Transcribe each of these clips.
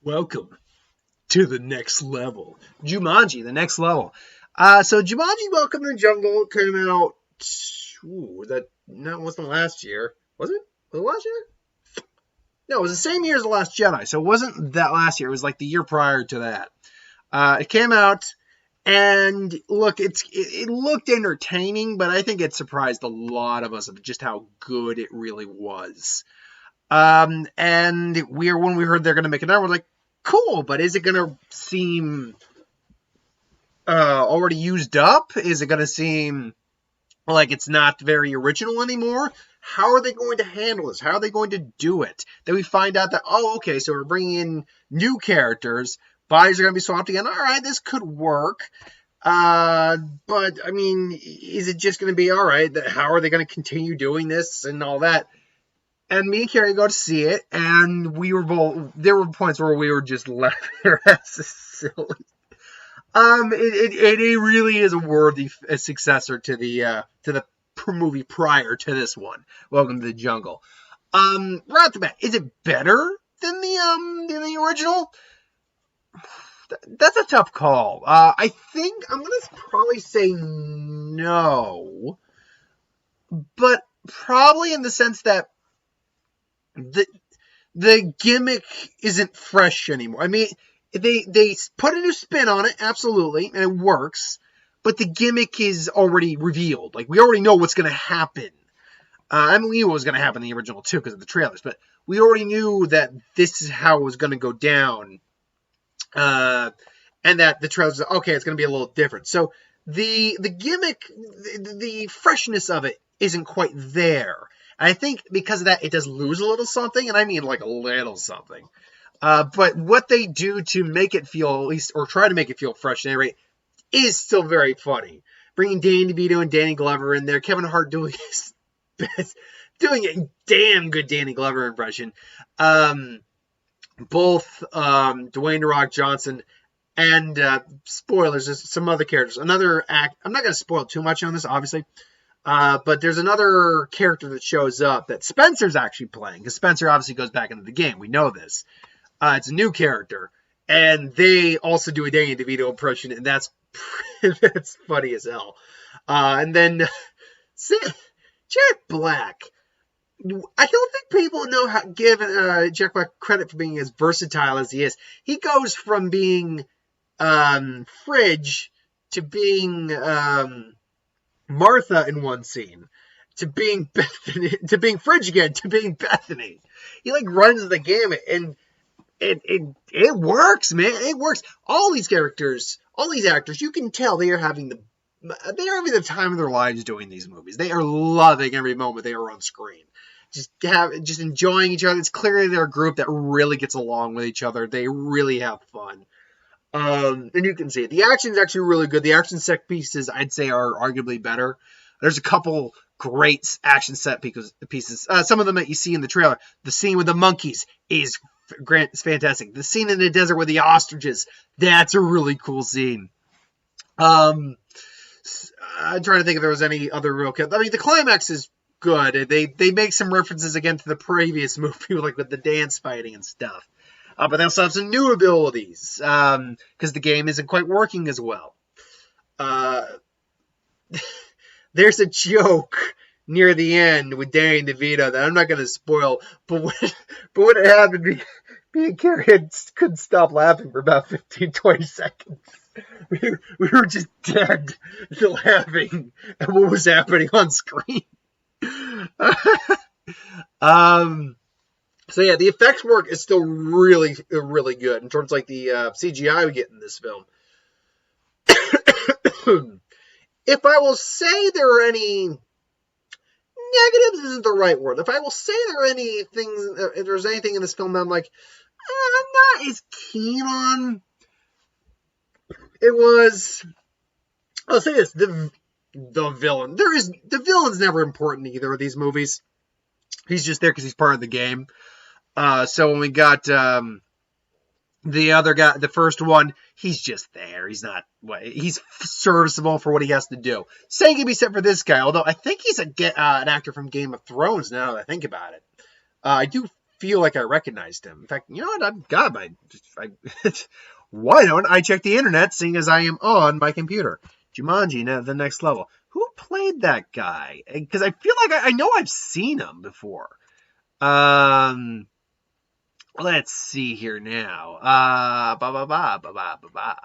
Welcome to the next level. Jumanji, the next level. So Jumanji Welcome to the Jungle came out, that wasn't last year. Was it? Was it last year? No, it was the same year as The Last Jedi, so it wasn't that last year. It was like the year prior to that. It came out, and look, it looked entertaining, but I think it surprised a lot of us of just how good it really was. And when we heard they're going to make another, we're like, cool, but is it going to seem already used up? Is it going to seem like it's not very original anymore? How are they going to handle this? How are they going to do it? Then we find out that, okay, so we're bringing in new characters. Bodies are going to be swapped again. All right, this could work. But, I mean, is it just going to be, all right, how are they going to continue doing this and all that? And me and Carrie go to see it, and there were points where we were just laughing our asses silly. It really is a worthy successor to the movie prior to this one, Welcome to the Jungle. Right off the bat, is it better than the original? That's a tough call. I think I'm gonna probably say no, but probably in the sense that the gimmick isn't fresh anymore. I mean, they put a new spin on it, absolutely, and it works, but the gimmick is already revealed. Like, we already know what's going to happen. I mean, we knew what was going to happen in the original, too, because of the trailers, but we already knew that this is how it was going to go down, and that the trailers, okay, it's going to be a little different. So the gimmick, the freshness of it isn't quite there. I think because of that, it does lose a little something, and I mean like a little something. But what they do to make it feel, at least, or try to make it feel fresh at any rate, is still very funny. Bringing Danny DeVito and Danny Glover in there, Kevin Hart doing his best, doing a damn good Danny Glover impression. Both Dwayne "The Rock" Johnson and spoilers, there's some other characters. Another act. I'm not going to spoil too much on this, obviously. But there's another character that shows up that Spencer's actually playing, because Spencer obviously goes back into the game. We know this. It's a new character, and they also do a Danny DeVito impression, and that's funny as hell. And then Jack Black. I don't think people know how give Jack Black credit for being as versatile as he is. He goes from being Fridge to being Martha in one scene, to being Bethany, to being Fridge again, to being Bethany. He like runs the gamut, and it works, man. It works. All these characters, all these actors, you can tell they are having the time of their lives doing these movies. They are loving every moment they are on screen. Just enjoying each other. It's clearly they're a group that really gets along with each other. They really have fun. And you can see it. The action is actually really good. The action set pieces, I'd say, are arguably better. There's a couple great action set pieces. Some of them that you see in the trailer. The scene with the monkeys is fantastic. The scene in the desert with the ostriches, that's a really cool scene. I'm trying to think if there was any other real... I mean, the climax is good. They make some references again to the previous movie, like with the dance fighting and stuff. But they also have some new abilities, because the game isn't quite working as well. There's a joke near the end with Danny DeVito that I'm not going to spoil, but when it happened, me and Carrie couldn't stop laughing for about 15-20 seconds. We were just dead laughing at what was happening on screen. So yeah, the effects work is still really, really good in terms of like the CGI we get in this film. If I will say there are any negatives, isn't the right word. If I will say there are any things, if there's anything in this film that I'm like, I'm not as keen on, I'll say this, the villain. The villain's never important in either of these movies. He's just there because he's part of the game. So when we got the other guy, the first one, he's just there. He's serviceable for what he has to do. Same can be said for this guy, although I think he's an actor from Game of Thrones now that I think about it. I do feel like I recognized him. In fact, you know what? Why don't I check the internet, seeing as I am on my computer? Jumanji, now the next level. Who played that guy? Because I feel like I know I've seen him before. Let's see here now. Ba ba ba ba ba ba ba.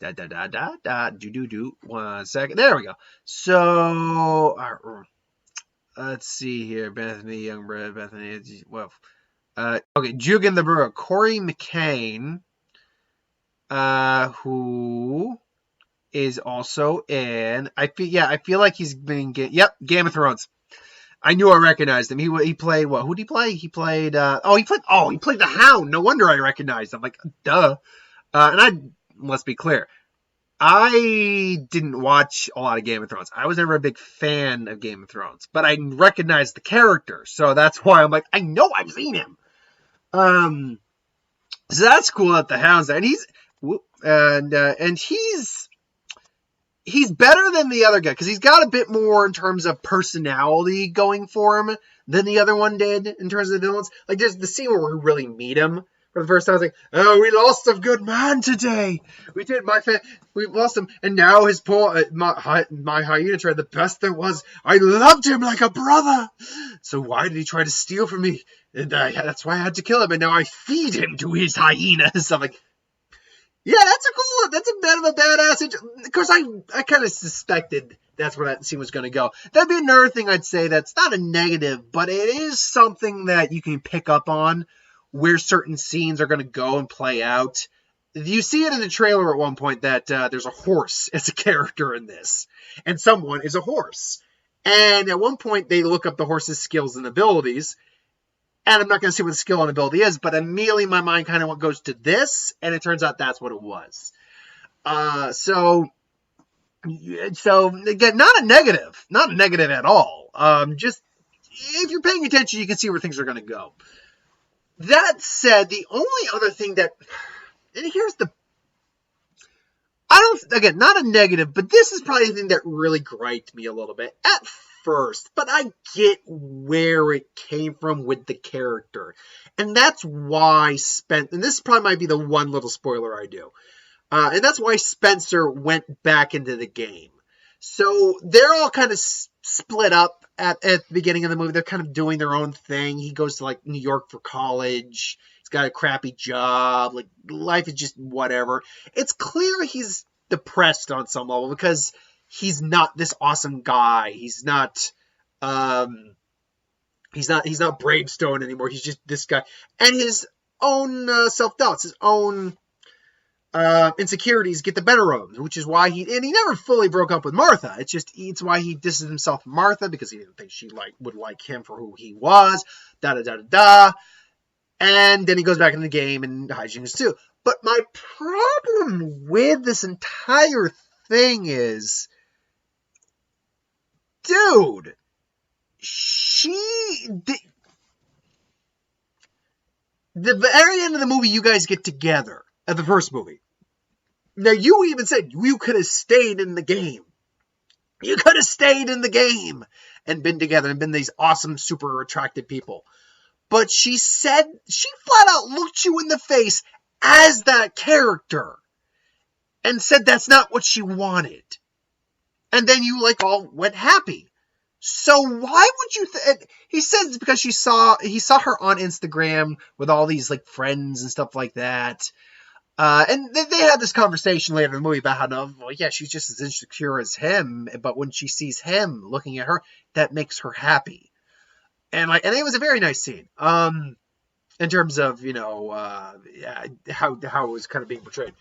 Da da da da da. Do. 1 second. There we go. So, let's see here. Bethany, Young Bread, Bethany. Well, okay. Jugan the Brewer, Corey McCain, who is also in. I feel like he's been. Game of Thrones. I knew I recognized him. He played what? Who did he play? He played he played the Hound. No wonder I recognized him. Like, duh. Let's be clear. I didn't watch a lot of Game of Thrones. I was never a big fan of Game of Thrones, but I recognized the character, so that's why I'm like, I know I've seen him. So that's cool that the Hound's there, and he's better than the other guy because he's got a bit more in terms of personality going for him than the other one did in terms of the villains. Like, there's the scene where we really meet him for the first time. I was like, oh, we lost a good man today. We did. We lost him, and now his my hyena tried the best there was. I loved him like a brother. So why did he try to steal from me? And that's why I had to kill him. And now I feed him to his hyenas. I'm like, yeah, that's a bit of a badass. Of course, I kind of suspected that's where that scene was going to go. That'd be another thing I'd say that's not a negative, but it is something that you can pick up on where certain scenes are going to go and play out. You see it in the trailer at one point that there's a horse as a character in this, and someone is a horse. And at one point, they look up the horse's skills and abilities. And I'm not going to say what the skill and ability is, but immediately my mind kind of goes to this, and it turns out that's what it was. So again, not a negative at all. Just if you're paying attention, you can see where things are going to go. That said, the only other thing not a negative, but this is probably the thing that really griped me a little bit at first, but I get where it came from with the character. And that's why and this probably might be the one little spoiler I do. And that's why Spencer went back into the game. So they're all kind of split up at the beginning of the movie. They're kind of doing their own thing. He goes to like New York for college. He's got a crappy job. Like, life is just whatever. It's clear he's depressed on some level because he's not this awesome guy. He's not Bravestone anymore. He's just this guy. And his own self-doubts, his own insecurities get the better of him, which is why he never fully broke up with Martha. It's why he distances himself from Martha, because he didn't think she would like him for who he was. And then he goes back in the game and hijinks too. But my problem with this entire thing is, dude, the very end of the movie, you guys get together at the first movie. Now, you even said you could have stayed in the game. You could have stayed in the game and been together and been these awesome, super attractive people. But she flat out looked you in the face as that character and said that's not what she wanted. And then you all went happy. So why would you he says it's because he saw her on Instagram with all these friends and stuff like that. And they had this conversation later in the movie about how, she's just as insecure as him, but when she sees him looking at her, that makes her happy. And it was a very nice scene. In terms of, how it was kind of being portrayed.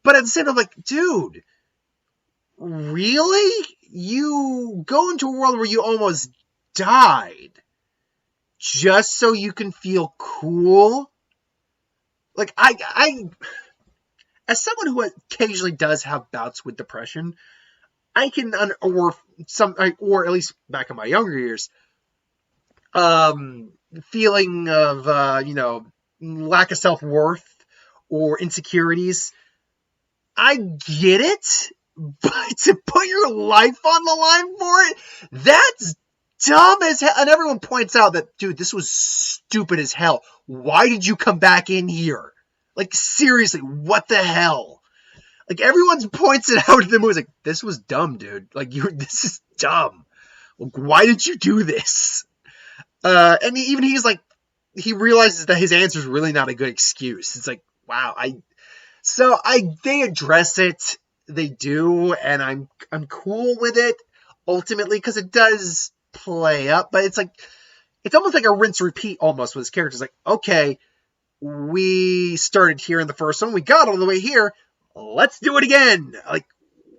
But at the same time, dude, really? You go into a world where you almost died just so you can feel cool? I as someone who occasionally does have bouts with depression, I can, or at least back in my younger years, feeling of, lack of self-worth or insecurities. I get it, but to put your life on the line for it, that's dumb as hell. And everyone points out that, dude, this was stupid as hell. Why did you come back in here? Like, seriously, what the hell? Like, everyone points it out in the movie. Like, this was dumb, dude. Like, this is dumb. Like, why did you do this? And he's like, he realizes that his answer is really not a good excuse. It's like, wow. They address it. They do, and I'm cool with it ultimately because it does play up, but it's almost like a rinse repeat almost with his characters. Like, okay, we started here in the first one, we got all the way here, let's do it again. Like,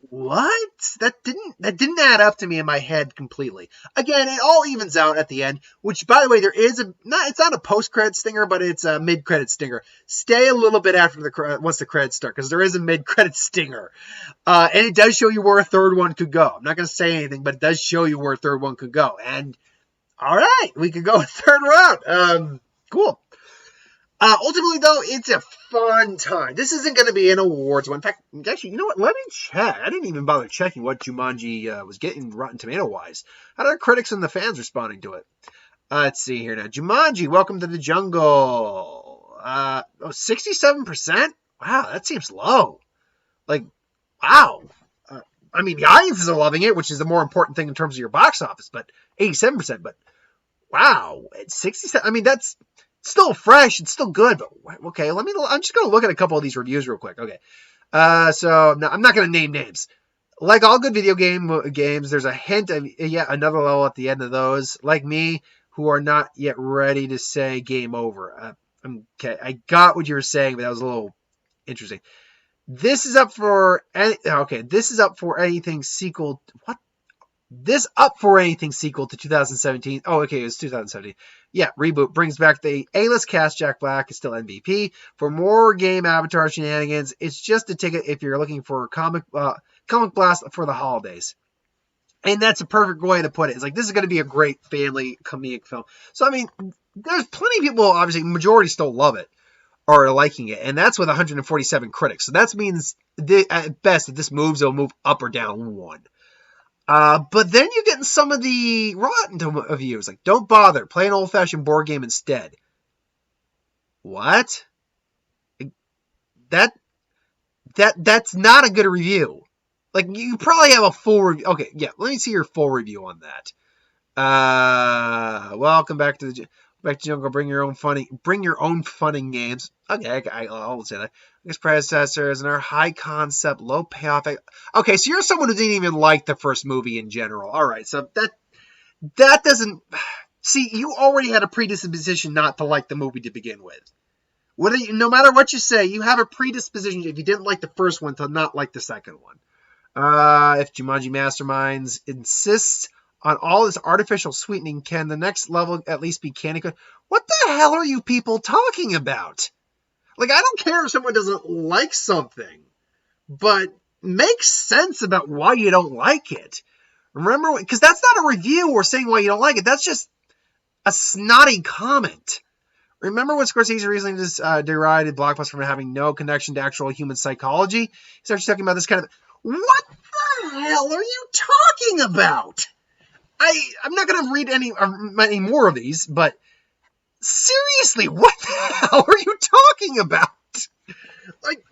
what? That didn't add up to me in my head completely. Again, it all evens out at the end, which, by the way, it's not a post-credit stinger, but it's a mid-credit stinger. Stay a little bit after once the credits start, because there is a mid-credit stinger. And it does show you where a third one could go. I'm not going to say anything, but it does show you where a third one could go. And, all right, we could go a third round. Cool. Ultimately, though, it's a fun time. This isn't going to be an awards one. In fact, actually, you know what? Let me check. I didn't even bother checking what Jumanji was getting Rotten Tomato-wise. How are the critics and the fans responding to it? Let's see here now. Jumanji, Welcome to the Jungle. 67%? Wow, that seems low. Like, wow. I mean, the audiences are loving it, which is the more important thing in terms of your box office, but 87%. But, wow, it's 67. I mean, that's still fresh. It's still good, but okay. I'm just going to look at a couple of these reviews real quick. Okay. So I'm not going to name names. Like all good video games, there's a hint of yet another level at the end of those. Like me, who are not yet ready to say game over. Okay. I got what you were saying, but that was a little interesting. This is up for anything sequel. What? This up for anything sequel to 2017. Oh, okay, it was 2017. Yeah, reboot brings back the A-list cast. Jack Black is still MVP. For more game avatar shenanigans, it's just a ticket if you're looking for a comic blast for the holidays. And that's a perfect way to put it. It's like, this is going to be a great family comedic film. So, I mean, there's plenty of people, obviously, majority still love it or are liking it. And that's with 147 critics. So that means, at best, if this moves, it'll move up or down one. But then you're getting some of the Rotten reviews. Like, don't bother. Play an old-fashioned board game instead. What? That's not a good review. Like, you probably have a full review. Okay, yeah, let me see your full review on that. Welcome back to Jungle. Bring your own fun in games. Okay, I'll say that. Its predecessors and our high concept, low payoff. Okay, so you're someone who didn't even like the first movie in general. All right, so that doesn't. See, you already had a predisposition not to like the movie to begin with. No matter what you say, you have a predisposition if you didn't like the first one to not like the second one. If Jumanji Masterminds insists on all this artificial sweetening, can the next level at least be candy good? What the hell are you people talking about? Like, I don't care if someone doesn't like something, but make sense about why you don't like it. Remember, because that's not a review or saying why you don't like it. That's just a snotty comment. Remember when Scorsese recently just derided Blockbuster for having no connection to actual human psychology? He starts talking about this kind of... What the hell are you talking about? I'm not going to read any more of these, but seriously, what the hell are you talking about? Like,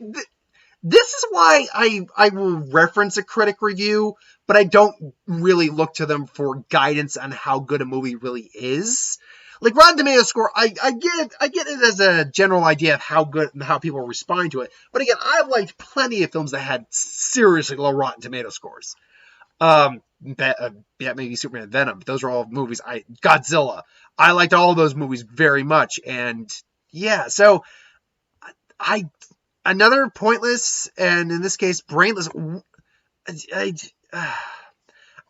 this is why I will reference a critic review, but I don't really look to them for guidance on how good a movie really is. Like, Rotten Tomatoes score, I get it as a general idea of how good and how people respond to it. But again, I've liked plenty of films that had seriously low Rotten Tomato scores. Maybe Superman, Venom. Those are all movies. Godzilla. I liked all of those movies very much. And yeah, so another pointless, and in this case, brainless.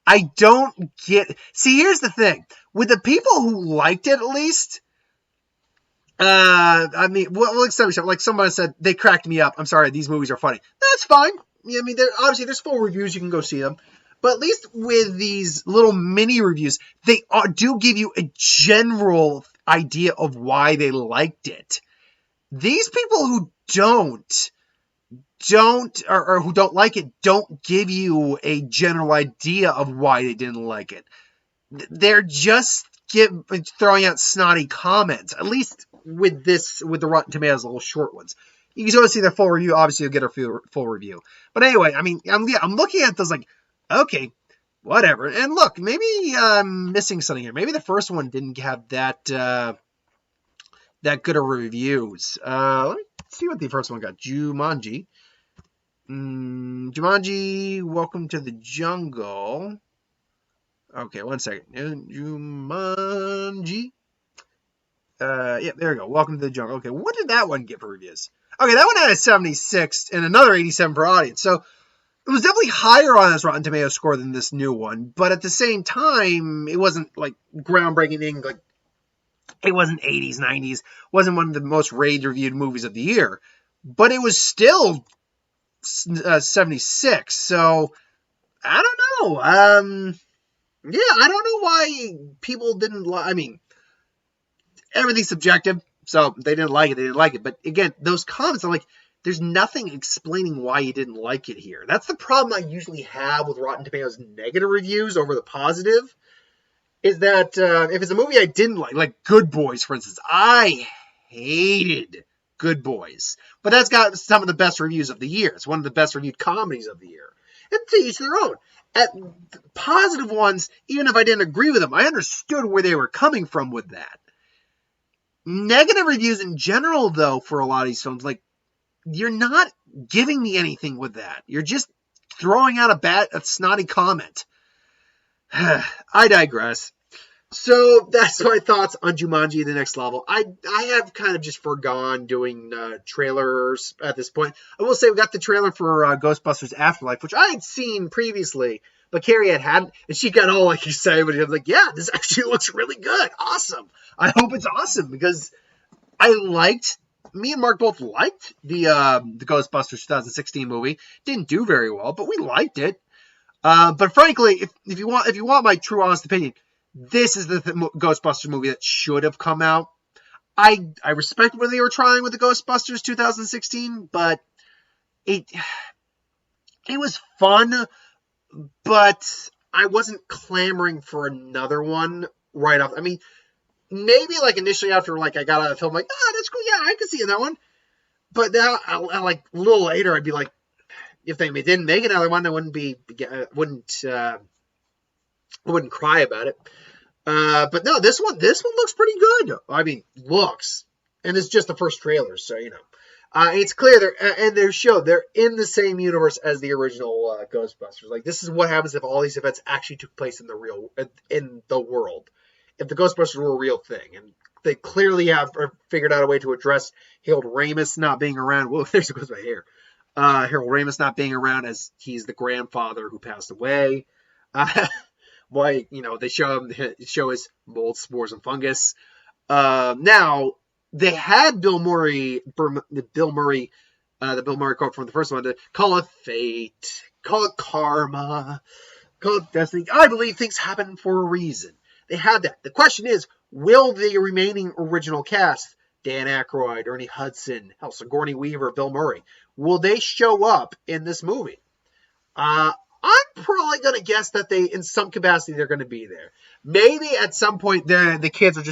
I don't get. See, here's the thing. With the people who liked it, at least, I mean, like someone said, they cracked me up. I'm sorry, these movies are funny. That's fine. Yeah, I mean, obviously, there's full reviews. You can go see them. But at least with these little mini reviews, they do give you a general idea of why they liked it. These people who don't or who don't like it don't give you a general idea of why they didn't like it. they're just throwing out snotty comments. At least with the Rotten Tomatoes little short ones. You can still see their full review. Obviously, you'll get a full review. But anyway, I mean, I'm looking at this like, okay, whatever. And look, maybe I'm missing something here. Maybe the first one didn't have that good of reviews. Let me see what the first one got. Jumanji. Jumanji, Welcome to the Jungle. Okay, one second. Jumanji. Yeah, there we go. Welcome to the Jungle. Okay, what did that one get for reviews? Okay, that one had a 76 and another 87 for audience. So it was definitely higher on its Rotten Tomatoes score than this new one. But at the same time, it wasn't like groundbreaking thing. Like, it wasn't 80s, 90s. Wasn't one of the most rave-reviewed movies of the year. But it was still 76. So I don't know. Yeah, I don't know why people didn't like. I mean, everything's subjective, so they didn't like it. They didn't like it. But again, those comments, I'm like, there's nothing explaining why you didn't like it here. That's the problem I usually have with Rotten Tomatoes negative reviews over the positive. Is that if it's a movie I didn't like Good Boys, for instance, I hated Good Boys, but that's got some of the best reviews of the year. It's one of the best reviewed comedies of the year. And to each their own. At positive ones, even if I didn't agree with them, I understood where they were coming from with that. Negative reviews in general, though, for a lot of these films, like, you're not giving me anything with that. You're just throwing out a snotty comment. I digress. So that's my thoughts on Jumanji: The Next Level. I have kind of just forgone doing trailers at this point. I will say we got the trailer for Ghostbusters Afterlife, which I had seen previously, but Carrie hadn't, and she got all like excited. But I was like, "Yeah, this actually looks really good. Awesome! I hope it's awesome," because me and Mark both liked the Ghostbusters 2016 movie. Didn't do very well, but we liked it. But frankly, if you want my true honest opinion, this is the Ghostbusters movie that should have come out. I respect what they were trying with the Ghostbusters 2016, but it was fun, but I wasn't clamoring for another one right off. I mean, maybe like initially after like I got out of the film, like, that's cool, yeah, I can see that one. But now, like a little later, I'd be like, if they didn't make another one, I wouldn't cry about it. But no, this one looks pretty good. I mean, looks, and it's just the first trailer, so you know, it's clear they're in the same universe as the original Ghostbusters. Like, this is what happens if all these events actually took place in the world. If the Ghostbusters were a real thing, and they clearly have figured out a way to address Harold Ramis not being around. Whoa, there's goes my hair. Harold Ramis not being around, as he's the grandfather who passed away. Why, they show his mold, spores, and fungus. Now they had Bill Murray quote from the first one to call it fate, call it karma, call it destiny. I believe things happen for a reason. They had that. The question is, will the remaining original cast, Dan Aykroyd, Ernie Hudson, Sigourney Weaver, Bill Murray, will they show up in this movie? I'm probably going to guess that in some capacity, they're going to be there. Maybe at some point, the kids are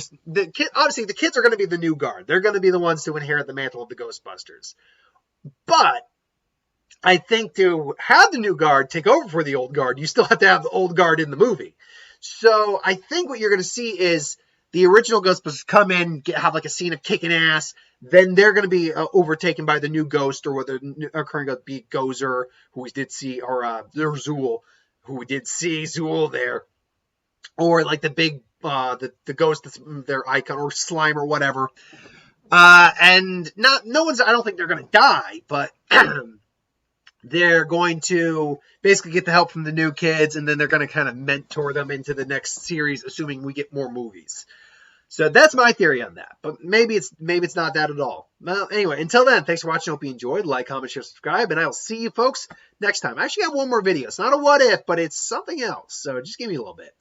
obviously the kids are going to be the new guard. They're going to be the ones to inherit the mantle of the Ghostbusters. But I think to have the new guard take over for the old guard, you still have to have the old guard in the movie. So I think what you're going to see is the original Ghostbusters come in, have like a scene of kicking ass. Then they're going to be overtaken by the new ghost, or whether current ghost be Gozer, who we did see, or Zool, who we did see Zool there, or like the big the ghost that's their icon, or Slime, or whatever. And I don't think they're going to die, but they're going to basically get the help from the new kids, and then they're going to kind of mentor them into the next series, assuming we get more movies. So that's my theory on that. But maybe it's not that at all. Well, anyway, until then, thanks for watching. Hope you enjoyed. Like, comment, share, subscribe, and I will see you folks next time. I actually have one more video. It's not a what if, but it's something else. So just give me a little bit.